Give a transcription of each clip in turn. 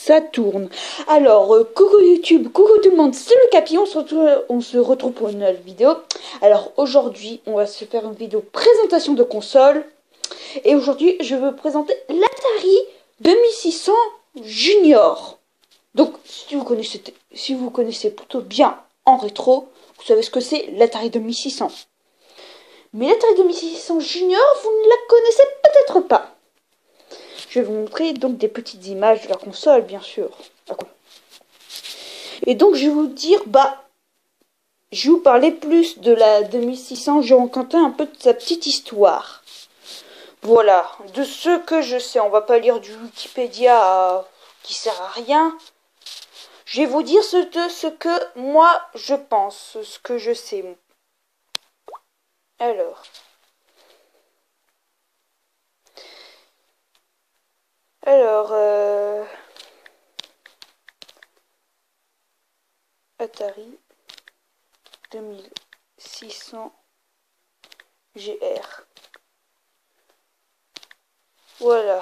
ça tourne. Alors, coucou YouTube, coucou tout le monde, c'est le Capi, on se retrouve pour une nouvelle vidéo. Alors aujourd'hui, on va se faire une vidéo présentation de console. Et aujourd'hui, je veux présenter l'Atari 2600 Junior. Donc, si vous connaissez plutôt bien en rétro, vous savez ce que c'est l'Atari 2600. Mais l'Atari 2600 Junior, vous ne la connaissez peut-être pas. Je vais vous montrer donc des petites images de la console, bien sûr. Et donc, je vais vous dire, je vais vous parler plus de la 2600. Je vais raconter un peu de sa petite histoire. Voilà, de ce que je sais. On va pas lire du Wikipédia qui sert à rien. Je vais vous dire ce que moi je pense, ce que je sais. Alors. Atari 2600 GR. Voilà.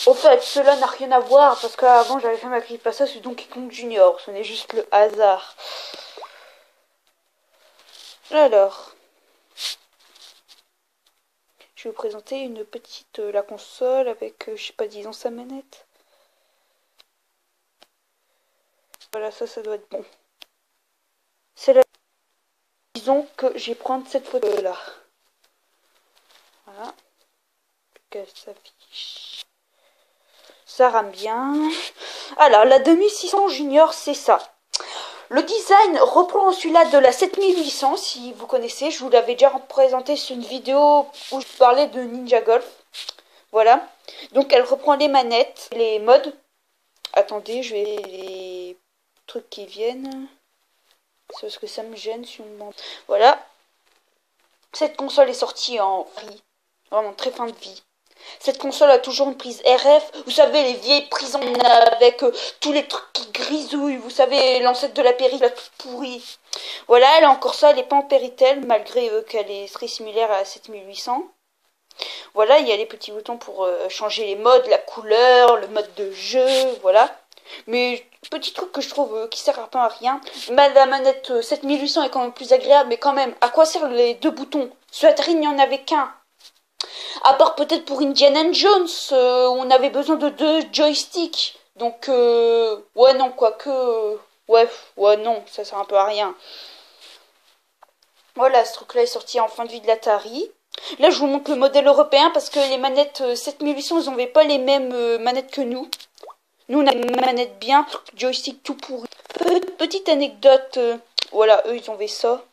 Au fait, cela n'a rien à voir parce qu'avant j'avais fait ma creepypasta sur Donkey Kong Junior. Ce n'est juste le hasard. Alors. Je vais vous présenter une petite la console avec, je sais pas, disons sa manette. Voilà, ça doit être bon. C'est la... Disons que je vais prendre cette photo là. Voilà. Qu'elle s'affiche. Ça rame bien. Alors, la 2600 Junior, c'est ça. Le design reprend celui-là de la 7800, si vous connaissez. Je vous l'avais déjà présenté sur une vidéo où je parlais de Ninja Golf. Voilà. Donc, elle reprend les manettes, les modes. Attendez, je vais les trucs qui viennent. C'est parce que ça me gêne si on me demande. Voilà. Cette console est sortie en vie. Vraiment très fin de vie. Cette console a toujours une prise RF. Vous savez, les vieilles prises en avec tous les trucs qui grisouillent. Vous savez, l'ancêtre de la Péritel toute pourrie. Voilà, elle a encore ça. Elle n'est pas en Péritel, malgré qu'elle est très similaire à la 7800. Voilà, il y a les petits boutons pour changer les modes, la couleur, le mode de jeu. Voilà. Mais petit truc que je trouve qui sert un peu à rien. La manette 7800 est quand même plus agréable. Mais quand même, à quoi servent les deux boutons? Sur Atari, il n'y en avait qu'un. À part peut-être pour Indiana Jones, où on avait besoin de 2 joysticks. Donc, ouais, non, quoique... ouais, non, ça sert un peu à rien. Voilà, ce truc-là est sorti en fin de vie de l'Atari. Là, je vous montre le modèle européen, parce que les manettes 7800, ils n'avaient pas les mêmes manettes que nous. Nous, on a une manette bien, joystick tout pourri. Petite anecdote, voilà, eux, ils avaient ça.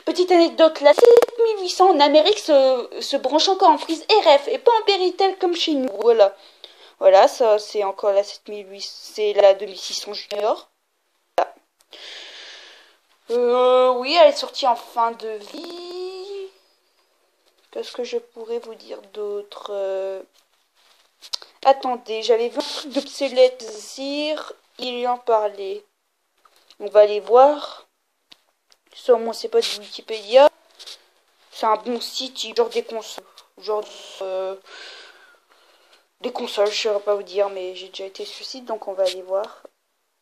Petite anecdote, la 7800 en Amérique se branche encore en prise RF et pas en Péritel comme chez nous. Voilà. Voilà, ça c'est encore la 7800, c'est la 2600 Junior. Voilà. Oui, elle est sortie en fin de vie. Qu'est-ce que je pourrais vous dire d'autre? Attendez, j'avais vu un truc d'obsolète Zir, il en parlait. On va aller voir. Ça, au moins, c'est pas du Wikipédia. C'est un bon site, genre des consoles. Genre des consoles, je ne saurais pas vous dire, mais j'ai déjà été sur le site, donc on va aller voir.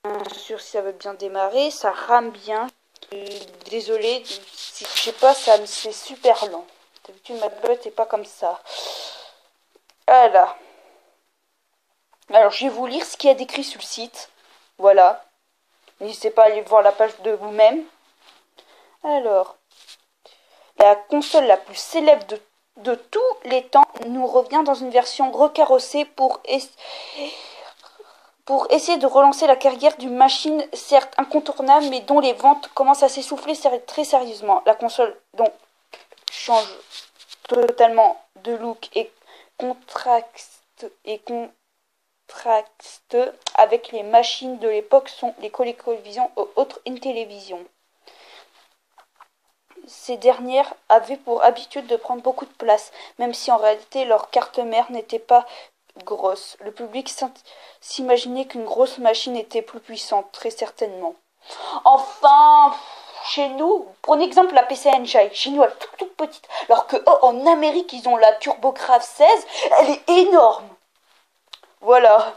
Bien sûr, si ça veut bien démarrer, ça rame bien. Désolé, je sais pas, c'est super lent. D'habitude, ma tablette n'est pas comme ça. Voilà. Alors, je vais vous lire ce qu'il y a décrit sur le site. Voilà. N'hésitez pas à aller voir la page de vous-même. Alors, la console la plus célèbre de tous les temps nous revient dans une version recarrossée pour essayer de relancer la carrière d'une machine certes incontournable mais dont les ventes commencent à s'essouffler très sérieusement. La console donc change totalement de look et contraste avec les machines de l'époque sont les ColecoVision ou autres Intellivision. Ces dernières avaient pour habitude de prendre beaucoup de place, même si en réalité leur carte mère n'était pas grosse. Le public s'imaginait qu'une grosse machine était plus puissante, très certainement. Enfin, chez nous, prenez exemple la PC Engine, chez nous elle est toute petite, alors que en Amérique ils ont la TurboGrafx 16, elle est énorme. Voilà.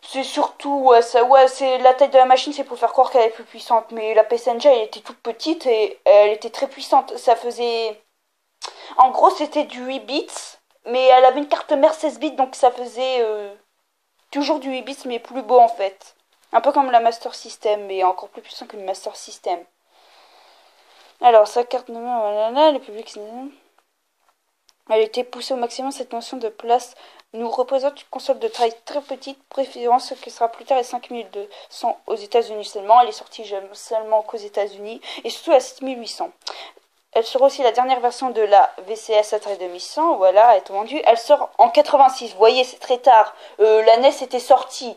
C'est surtout, c'est la taille de la machine, c'est pour faire croire qu'elle est plus puissante. Mais la PC Engine, elle était toute petite et elle était très puissante. Ça faisait, en gros, c'était du 8 bits, mais elle avait une carte mère 16 bits, donc ça faisait toujours du 8 bits, mais plus beau en fait. Un peu comme la Master System, mais encore plus puissant qu'une Master System. Alors, sa carte mémoire, voilà, le public, elle était poussée au maximum. Cette notion de place nous représente une console de taille très petite, préférant ce qui sera plus tard les 5200 aux États-Unis seulement. Elle est sortie seulement qu'aux États-Unis et surtout à 7800. Elle sera aussi la dernière version de la VCS Atari 2100. Voilà, elle est vendue. Elle sort en 86. Vous voyez, c'est très tard. La NES était sortie.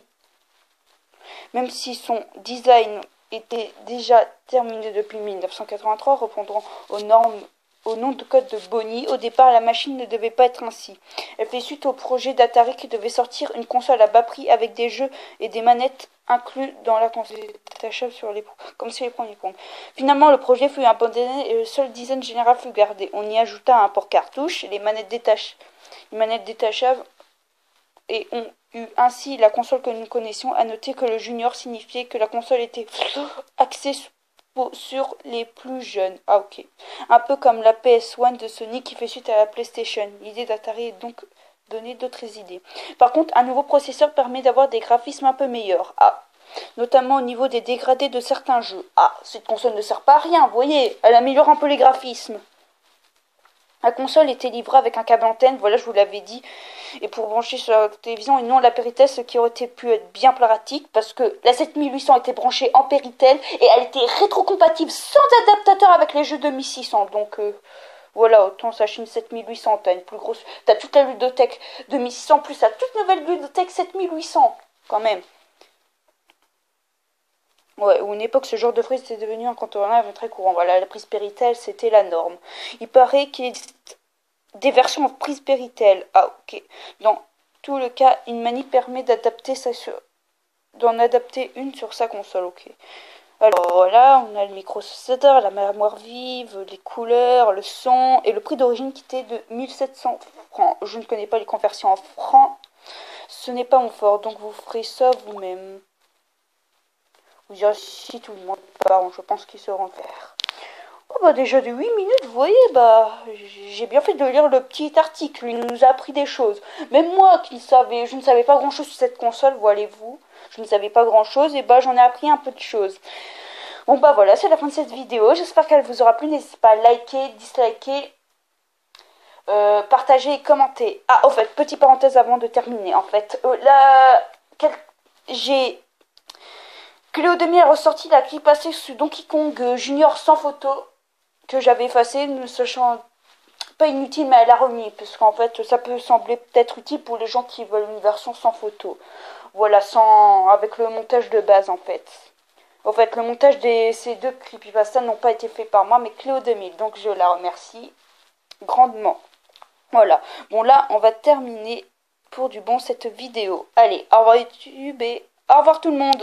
Même si son design était déjà terminé depuis 1983, répondant aux normes au nom de code de Bonnie. Au départ, la machine ne devait pas être ainsi. Elle fait suite au projet d'Atari qui devait sortir une console à bas prix avec des jeux et des manettes inclus dans la console détachable sur les comme sur les premiers points. Finalement, le projet fut abandonné et le seul design général fut gardé. On y ajouta un port cartouche, les manettes détachables et ont eu ainsi la console que nous connaissions. À noter que le junior signifiait que la console était axée sur les plus jeunes. Ah ok. Un peu comme la PS1 de Sony qui fait suite à la PlayStation. L'idée d'Atari est donc donner d'autres idées. Par contre, un nouveau processeur permet d'avoir des graphismes un peu meilleurs. Ah. Notamment au niveau des dégradés de certains jeux. Ah, cette console ne sert pas à rien, vous voyez. Elle améliore un peu les graphismes. La console était livrée avec un câble antenne, voilà, je vous l'avais dit, et pour brancher sur la télévision et non la Péritel, ce qui aurait pu être bien pratique, parce que la 7800 était branchée en Péritel, et elle était rétrocompatible sans adaptateur avec les jeux de 1600, donc voilà, autant sachez une 7800, t'as une plus grosse, t'as toute la ludothèque de 1600, plus la toute nouvelle ludothèque 7800, quand même. Ouais, ou une époque, ce genre de frise était devenu incontournable, très courant. Voilà, la prise Péritel, c'était la norme. Il paraît qu'il existe des versions en prise Péritel. Ah, ok. Dans tout le cas, une manip permet d'en adapter une sur sa console, ok. Alors voilà, on a le microprocesseur, la mémoire vive, les couleurs, le son, et le prix d'origine qui était de 1700 francs. Je ne connais pas les conversions en francs. Ce n'est pas mon fort, donc vous ferez ça vous-même. Vous direz si tout le monde part, je pense qu'ils sauront faire. Oh bah déjà de 8 minutes, vous voyez, bah j'ai bien fait de lire le petit article, il nous a appris des choses. Même moi je ne savais pas grand chose sur cette console, voyez-vous. Je ne savais pas grand chose et bah j'en ai appris un peu de choses. Bon bah voilà, c'est la fin de cette vidéo, j'espère qu'elle vous aura plu, n'hésitez pas à liker, disliker, partager et commenter. Ah, au fait, petite parenthèse avant de terminer, en fait, j'ai... Cléo 2000 a ressorti la clip passée sur Donkey Kong Junior sans photo que j'avais effacée, ne sachant pas inutile, mais elle a remis, parce qu'en fait ça peut sembler peut-être utile pour les gens qui veulent une version sans photo. Voilà, avec le montage de base en fait. En fait, le montage de ces deux creepypastas n'ont pas été faits par moi, mais Cléo 2000, donc je la remercie grandement. Voilà, bon là on va terminer pour du bon cette vidéo. Allez, au revoir YouTube et au revoir tout le monde.